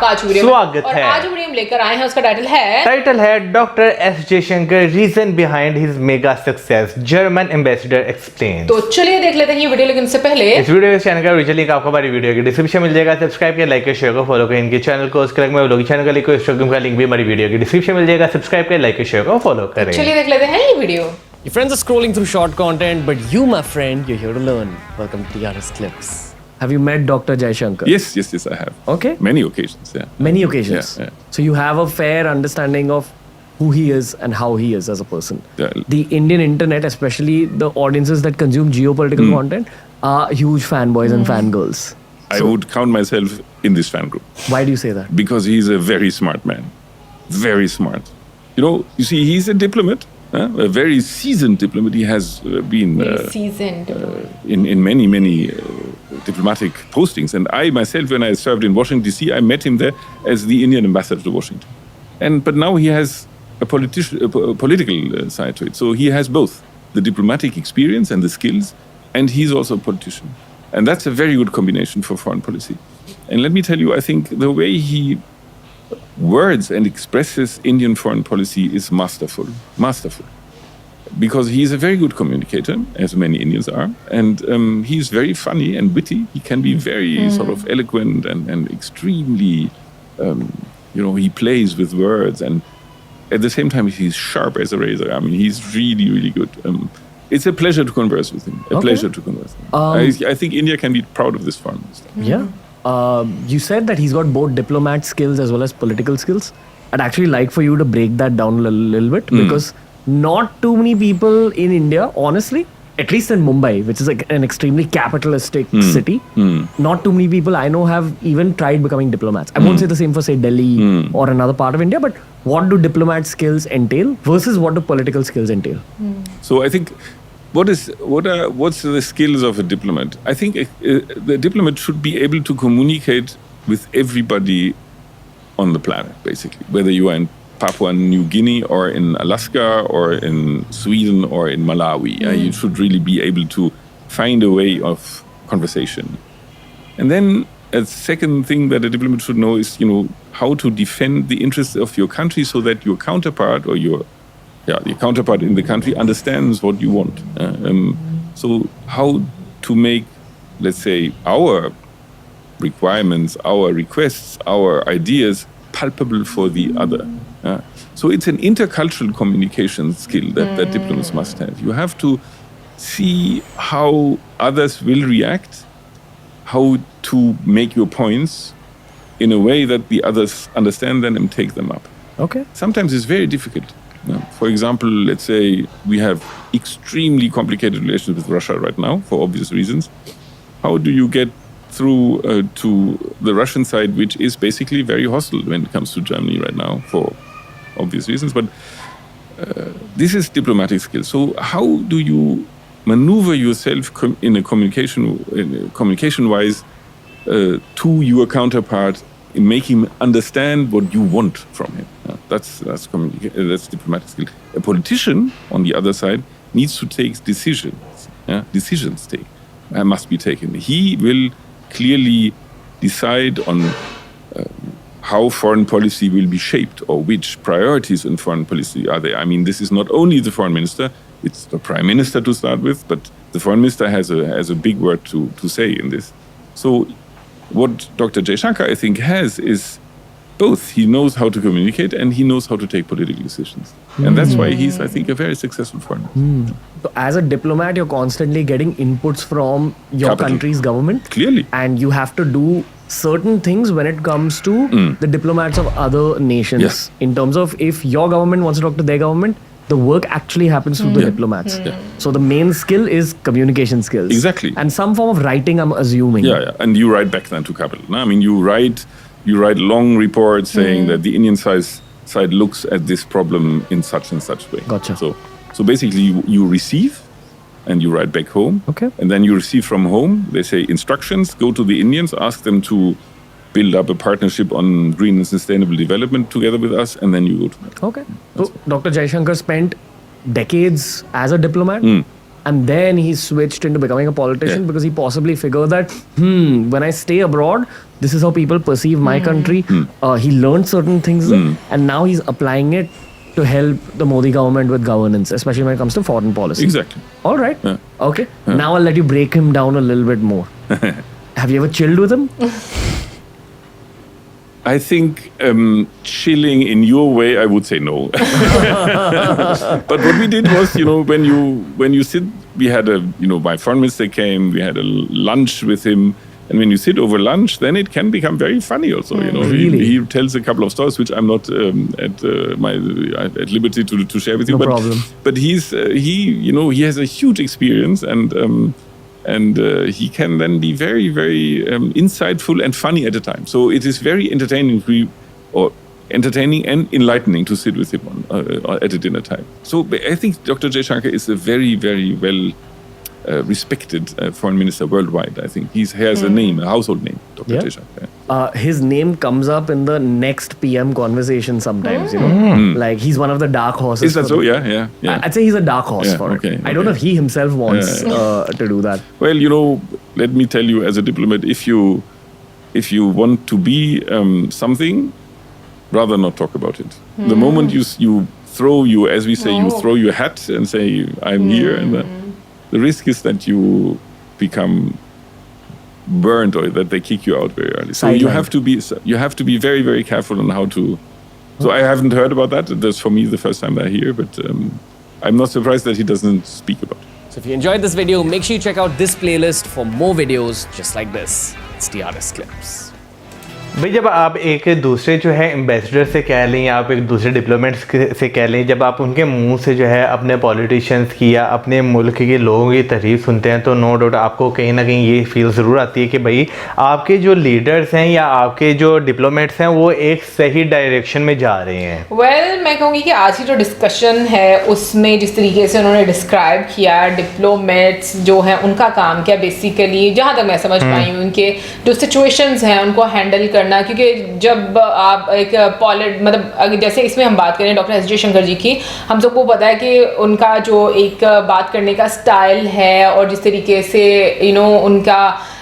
आपका आज वीडियो स्वागत है। आज वीडियो हम लेकर आए हैं, उसका टाइटल है doctor S Jaishankar reason behind his mega success, German ambassador explain. तो चलिए देख लेते हैं ये वीडियो, लेकिन इससे पहले इस वीडियो के चैनल का ओरिजिनल लिंक आपको हमारी वीडियो की डिस्क्रिप्शन मिल जाएगा। सब्सक्राइब करें, लाइक करें, शेयर को फॉलो करें। इनके चैनल को उसके में लोग चैनल का लिंक को इंस्टाग्राम का लिंक भी हमारी वीडियो की डिस्क्रिप्शन मिल जाएगा। सब्सक्राइब करें, लाइक करें, शेयर को फॉलो करें। चलिए देख लेते हैं ये video. Your friends are scrolling through short content, but you, my friend, you're here to learn. Welcome to TRS Clips. Have you met Dr. Jaishankar? Yes, I have. Okay. Many occasions, yeah. Many occasions. Yeah. So you have a fair understanding of who he is and how he is as a person. Yeah. The Indian internet, especially the audiences that consume geopolitical content, are huge fanboys and fangirls. I would count myself in this fan group Why do you say that? because he's a very smart man. Very smart. You see, he's a diplomat, a very seasoned diplomat. He has been seasoned in many diplomatic postings. And I myself, when I served in Washington, D.C., I met him there as the Indian ambassador to Washington. But now he has a political side to it. So he has both the diplomatic experience and the skills, and he's also a politician. And that's a very good combination for foreign policy. And let me tell you, I think the way he words and expresses Indian foreign policy is masterful. Because he is a very good communicator, as many Indians are, and he's very funny and witty. He can be very sort of eloquent and extremely, he plays with words, and at the same time he's sharp as a razor. I mean, he's really good. It's a pleasure to converse with him. Pleasure to converse with him. I think India can be proud of this foreign minister. Yeah. You said that he's got both diplomat skills as well as political skills. I'd actually like for you to break that down a little bit because not too many people in India, honestly, at least in Mumbai, which is like an extremely capitalistic city, not too many people I know have even tried becoming diplomats. I won't say the same for, say, Delhi or another part of India, but what do diplomat skills entail versus what do political skills entail? So I think what's the skills of a diplomat? I think the diplomat should be able to communicate with everybody on the planet, basically, whether you are in Papua New Guinea or in Alaska or in Sweden or in Malawi. You should really be able to find a way of conversation. And then a second thing that a diplomat should know is, how to defend the interests of your country so that your counterpart or your counterpart in the country understands what you want. So how to make, let's say, our requirements, our requests, our ideas palpable for the other. So it's an intercultural communication skill that diplomats must have. You have to see how others will react, how to make your points in a way that the others understand them and take them up. Okay. Sometimes it's very difficult. For example, let's say we have extremely complicated relations with Russia right now for obvious reasons. How do you get through to the Russian side, which is basically very hostile when it comes to Germany right now for obvious reasons? But this is diplomatic skill. So how do you maneuver yourself in a communication-wise to your counterpart, make him understand what you want from him? That's diplomatic skill. A politician, on the other side, needs to take decisions. Decisions must be taken. He will clearly decide on how foreign policy will be shaped or which priorities in foreign policy are there. I mean, this is not only the foreign minister, it's the prime minister to start with, but the foreign minister has a big word to say in this. So what Dr. Jaishankar, I think, has is both. He knows how to communicate and he knows how to take political decisions. And that's why he's, I think, a very successful foreign minister. So as a diplomat, you're constantly getting inputs from your Capital. country's government. Clearly. And you have to do certain things when it comes to the diplomats of other nations. Yes. In terms of if your government wants to talk to their government, the work actually happens through the diplomats. So the main skill is communication skills. Exactly. And some form of writing, I'm assuming. Yeah. And you write back then to capital. No? I mean, you write long reports saying that the Indian side looks at this problem in such and such way. Gotcha. So basically, you receive and you write back home. Okay. And then you receive from home, they say instructions, go to the Indians, ask them to build up a partnership on green and sustainable development together with us, and then you go to them. Okay. So Dr. Jaishankar spent decades as a diplomat. and then he switched into becoming a politician because he possibly figured that when I stay abroad, this is how people perceive my country. He learned certain things there, and now he's applying it to help the Modi government with governance, especially when it comes to foreign policy. Exactly. All right. Okay. Now I'll let you break him down a little bit more. Have you ever chilled with him? I think chilling in your way, I would say no. But what we did was, when you sit, we had my foreign minister came, we had a lunch with him, and when you sit over lunch, then it can become very funny also. Really? He tells a couple of stories which I'm not at liberty to share with you. No problem. But he has a huge experience, and he can then be very, very insightful and funny at a time. So it is very entertaining and enlightening to sit with him at a dinner time. So I think Dr. Jaishankar is a very, very well respected foreign minister worldwide. I think he has a name, a household name, Dr. Jaishankar. His name comes up in the next PM conversation sometimes, like he's one of the dark horses. Is that so? Yeah. I'd say he's a dark horse for it. I don't know if he himself wants to do that. Well, let me tell you, as a diplomat, if you want to be something, rather not talk about it. The moment you throw as we say, you throw your hat and say, I'm here, and the risk is that you become burned or that they kick you out very early. So you have to be very, very careful on how to. So I haven't heard about that. That's for me the first time I hear, but I'm not surprised that he doesn't speak about it. So if you enjoyed this video, make sure you check out this playlist for more videos just like this. It's TRS Clips. भाई जब आप एक दूसरे जो है ambassador से कह लें या आप एक दूसरे डिप्लोमेट्स से कह लें, जब आप उनके मुंह से जो है अपने पॉलिटिशियंस की या अपने मुल्क के लोगों की तारीफ सुनते हैं, तो नो डाउट आपको कहीं ना कहीं ये फील ज़रूर आती है कि भाई आपके जो लीडर्स हैं या आपके जो डिप्लोमेट्स हैं वो एक सही डायरेक्शन में जा रहे हैं. वेल मैं कहूँगी कि आज की जो डिस्कशन है उसमें जिस तरीके से उन्होंने डिस्क्राइब किया डिप्लोमेट्स जो हैं उनका काम क्या बेसिकली, जहाँ तक मैं समझ पाई हूँ, उनके जो सिचुएशंस हैं उनको हैंडल करना. क्योंकि जब आप एक मतलब जैसे इसमें हम बात करें डॉक्टर एस जयशंकर जी की, हम सबको पता है कि उनका जो एक बात करने का स्टाइल है और जिस तरीके से उनका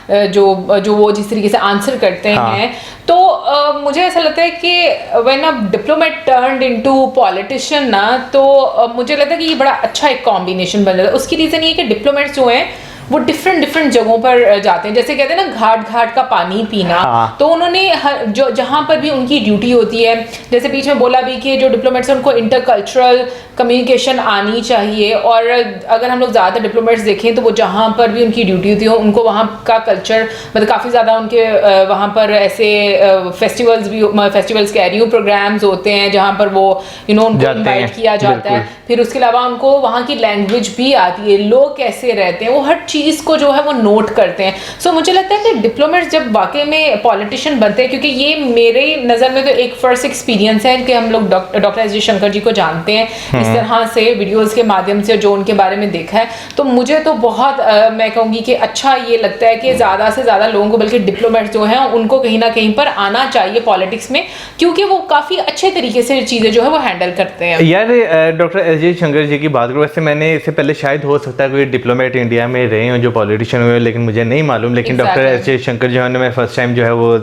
जो वो जिस तरीके से आंसर करते हैं, तो मुझे ऐसा लगता है कि when a diplomat turned into politician ना, तो मुझे लगता है कि ये बड़ा अच्छा एक कॉम्बिनेशन बन जाता है. उसकी रीज़न ये कि डिप्लोमेट्स जो हैं वो डिफरेंट जगहों पर जाते हैं. जैसे कहते हैं ना घाट का पानी पीना, तो उन्होंने जो जहाँ पर भी उनकी ड्यूटी होती है, जैसे बीच में बोला भी कि जो डिप्लोमेट्स हैं उनको इंटरकल्चरल कम्युनिकेशन आनी चाहिए, और अगर हम लोग ज़्यादातर डिप्लोमेट्स देखें तो वो जहाँ पर भी उनकी ड्यूटी होती है उनको वहाँ का कल्चर मतलब काफ़ी ज़्यादा उनके वहाँ पर ऐसे फेस्टिवल्स कह रही हूँ प्रोग्राम्स होते हैं जहाँ पर वो उनको इन्वाइट किया जाता है. फिर उसके अलावा उनको वहाँ की लैंग्वेज भी आती है, लोग कैसे रहते हैं, वो हर चीज़ को जो है वो नोट करते हैं. सो मुझे लगता है कि डिप्लोमेट्स जब वाकई में पॉलिटिशियन बनते हैं, क्योंकि ये मेरे नज़र में तो एक फर्स्ट एक्सपीरियंस है कि हम लोग डॉक्टर एस जयशंकर जी को जानते हैं इस तरह से वीडियोस के माध्यम से जो उनके बारे में देखा है, तो मुझे तो बहुत मैं कहूँगी कि अच्छा ये लगता है कि ज़्यादा से ज़्यादा लोगों को, बल्कि डिप्लोमेट्स जो हैं उनको कहीं ना कहीं पर आना चाहिए पॉलिटिक्स में, क्योंकि वो काफ़ी अच्छे तरीके से चीज़ें जो है वो हैंडल करते हैं. यार डॉक्टर एस जयशंकर जी की बात करूँ, वैसे मैंने इससे पहले शायद हो सकता है कोई डिप्लोमेट इंडिया में रहे हो जो पॉलिटिशियन हुए, लेकिन मुझे नहीं मालूम. लेकिन डॉक्टर एस जयशंकर जो है मैं फर्स्ट टाइम जो है वो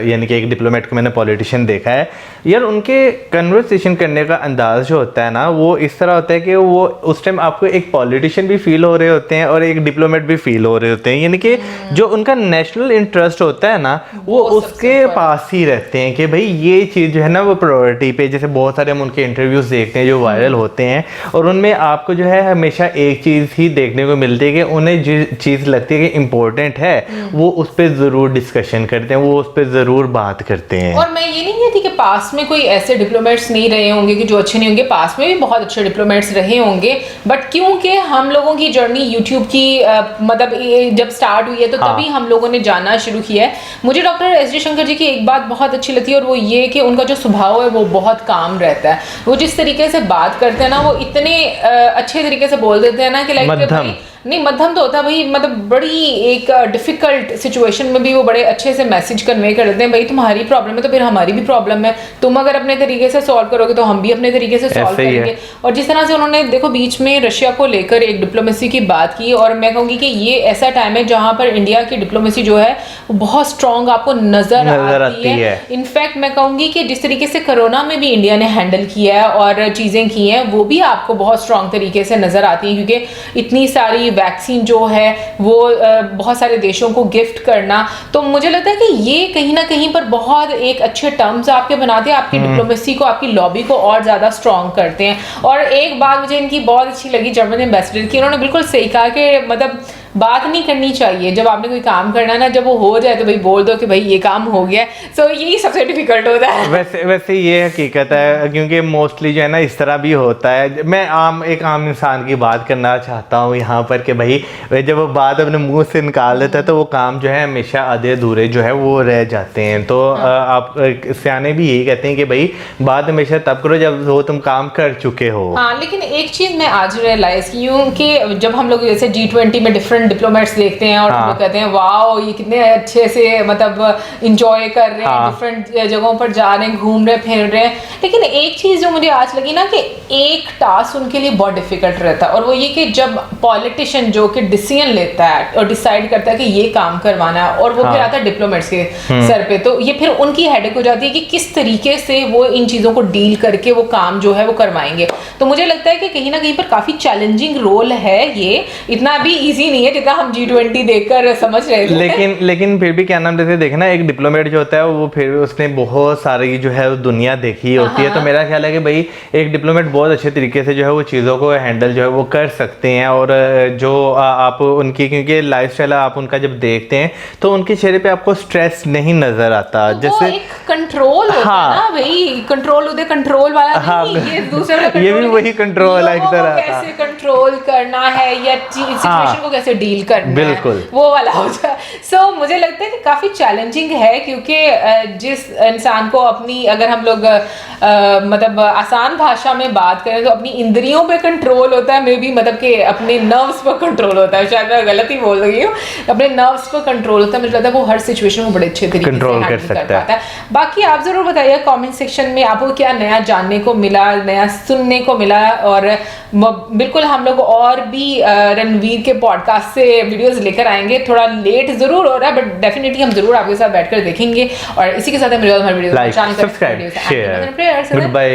यानी कि एक डिप्लोमेट को मैंने पॉलिटिशियन देखा है. यार उनके कन्वर्सेशन करने का अंदाज जो होता है ना, वो इस तरह होता है कि वो उस टाइम आपको एक पॉलिटिशियन भी फील हो रहे होते हैं और एक डिप्लोमेट भी फील हो रहे होते हैं. यानी कि जो उनका नेशनल इंटरेस्ट होता है ना, वो उसके पास ही रहते हैं कि भाई ये चीज़ जो है ना वो प्रायोरिटी पे. जैसे बहुत सारे हम उनके इंटरव्यूज़ देखते हैं जो वायरल होते हैं, और उनमें आपको जो है हमेशा एक चीज़ ही देखने को मिलती है कि उन्हें जो चीज़ लगती है कि इम्पोर्टेंट है वो उस पर ज़रूर डिस्कशन करते हैं, वो उस पर ज़रूर बात करते हैं. और मैं ये नहीं कहती कि पास में कोई ऐसे डिप्लोमेट्स नहीं रहे होंगे कि जो अच्छे नहीं होंगे, पास में भी बहुत अच्छे डिप्लोमेट्स रहे होंगे, बट क्योंकि हम लोगों की जर्नी यूट्यूब की मतलब जब स्टार्ट हुई है तो तभी हम लोगों ने जानना शुरू किया है. मुझे डॉक्टर एस जयशंकर जी की एक बात बहुत अच्छी लगती है, और वो ये कि उनका जो स्वभाव है वो बहुत काम रहता है. वो जिस तरीके से बात करते हैं ना, वो इतने अच्छे तरीके से बोल देते हैं ना कि लाइक नहीं मध्यम तो होता है भाई, मतलब बड़ी एक डिफिकल्ट सिचुएशन में भी वो बड़े अच्छे से मैसेज कन्वे कर देते हैं, भाई तुम्हारी प्रॉब्लम है तो फिर हमारी भी प्रॉब्लम है, तुम अगर अपने तरीके से सॉल्व करोगे तो हम भी अपने तरीके से सॉल्व ऐसे ही करेंगे। और जिस तरह से उन्होंने देखो बीच में रशिया को लेकर एक डिप्लोमेसी की बात की, और मैं कहूँगी कि ये ऐसा टाइम है जहाँ पर इंडिया की डिप्लोमेसी जो है वो बहुत स्ट्रॉन्ग आपको नजर आती है। इनफैक्ट मैं कहूँगी कि जिस तरीके से कोरोना में भी इंडिया ने हैंडल किया है और चीज़ें की हैं वो भी आपको बहुत स्ट्रॉन्ग तरीके से नजर आती है, क्योंकि इतनी सारी वैक्सीन जो है वो बहुत सारे देशों को गिफ्ट करना, तो मुझे लगता है कि ये कहीं ना कहीं पर बहुत एक अच्छे टर्म्स आपके बनाते हैं, आपकी डिप्लोमेसी को, आपकी लॉबी को और ज़्यादा स्ट्रॉन्ग करते हैं। और एक बात मुझे इनकी बहुत अच्छी लगी जर्मन एम्बेसडर की, उन्होंने बिल्कुल सही कहा कि मतलब बात नहीं करनी चाहिए, जब आपने कोई काम करना है ना, जब वो हो जाए तो भाई बोल दो कि भाई ये काम हो गया। सो यही सबसे डिफिकल्ट होता है। वैसे ये हकीकत है, क्योंकि मोस्टली जो है ना इस तरह भी होता है। मैं एक आम इंसान की बात करना चाहता हूँ यहाँ पर कि भाई जब वो बात अपने मुंह से निकाल देता है तो वो काम जो है हमेशा आधे अधूरे जो है वो रह जाते हैं। तो आप सियाने भी यही कहते हैं कि भाई बात हमेशा तब करो जब वो तुम काम कर चुके हो। हाँ, लेकिन एक चीज़ मैं आज रियलाइज़ की हूँ कि जब हम लोग जैसे G20 में डिफरेंट डिप्लोमेट्स देखते हैं और हम लोग कहते हैं वाओ ये कितने अच्छे से मतलब इंजॉय कर रहे हैं, डिफरेंट जगहों पर जा रहे हैं, घूम रहे फिर रहे हैं, लेकिन एक चीज़ जो मुझे आज लगी ना कि एक टास्क उनके लिए बहुत डिफिकल्ट रहता है, और वो ये कि जब पॉलिटिशियन जो कि डिसीजन लेता है और डिसाइड करता है कि ये काम करवाना है और वो फिर आता है डिप्लोमेट्स के सर पे, तो ये फिर उनकी हेडेक हो जाती है कि किस तरीके से वो इन चीज़ों को डील करके वो काम जो है वो करवाएंगे। तो मुझे लगता है कि कहीं ना कहीं पर काफ़ी चैलेंजिंग रोल है, ये इतना भी ईजी नहीं है जितना हम G20 देखकर समझ रहे थे। लेकिन फिर भी क्या नाम लेते देखना, एक डिप्लोमेट जो होता है वो फिर उसने बहुत सारी जो है दुनिया देखी होती है, तो मेरा ख्याल है कि भाई एक डिप्लोमेट बहुत अच्छे तरीके से जो है वो चीज़ों को हैंडल जो है वो कर सकते हैं। और जो आप उनकी क्योंकि लाइफस्टाइल आप उनका जब देखते हैं तो उनके चेहरे पे आपको स्ट्रेस नहीं नजर आता, तो जैसे एक कंट्रोल होता है ना भाई, कंट्रोल होते कंट्रोल वाला नहीं, ये दूसरे वाला ये भी वही कंट्रोल है एक तरह का, कैसे कंट्रोल करना है या सिचुएशन को कैसे डील करना बिल्कुल है, वो वाला हो जाए। सो मुझे लगता है कि काफी चैलेंजिंग है, क्योंकि जिस इंसान को अपनी अगर हम लोग मतलब आसान भाषा में बात करें तो अपनी इंद्रियों पे कंट्रोल होता है, मे बी मतलब कि अपने नर्व्स पर कंट्रोल होता है, शायद मैं गलत ही बोल रही हूँ, अपने नर्व्स पर कंट्रोल होता है, मुझे लगता है वो हर सिचुएशन को बड़े अच्छे तरीके से कंट्रोल कर सकता है। बाकी आप जरूर बताइए कमेंट सेक्शन में आपको क्या नया जानने को मिला, नया सुनने को मिला, और बिल्कुल हम लोग और भी रणवीर के पॉडकास्ट से वीडियोस लेकर आएंगे, थोड़ा लेट जरूर हो रहा है बट डेफिनेटली हम जरूर आपके साथ बैठकर देखेंगे। और इसी के साथ हमारे video like, subscribe, share, good bye.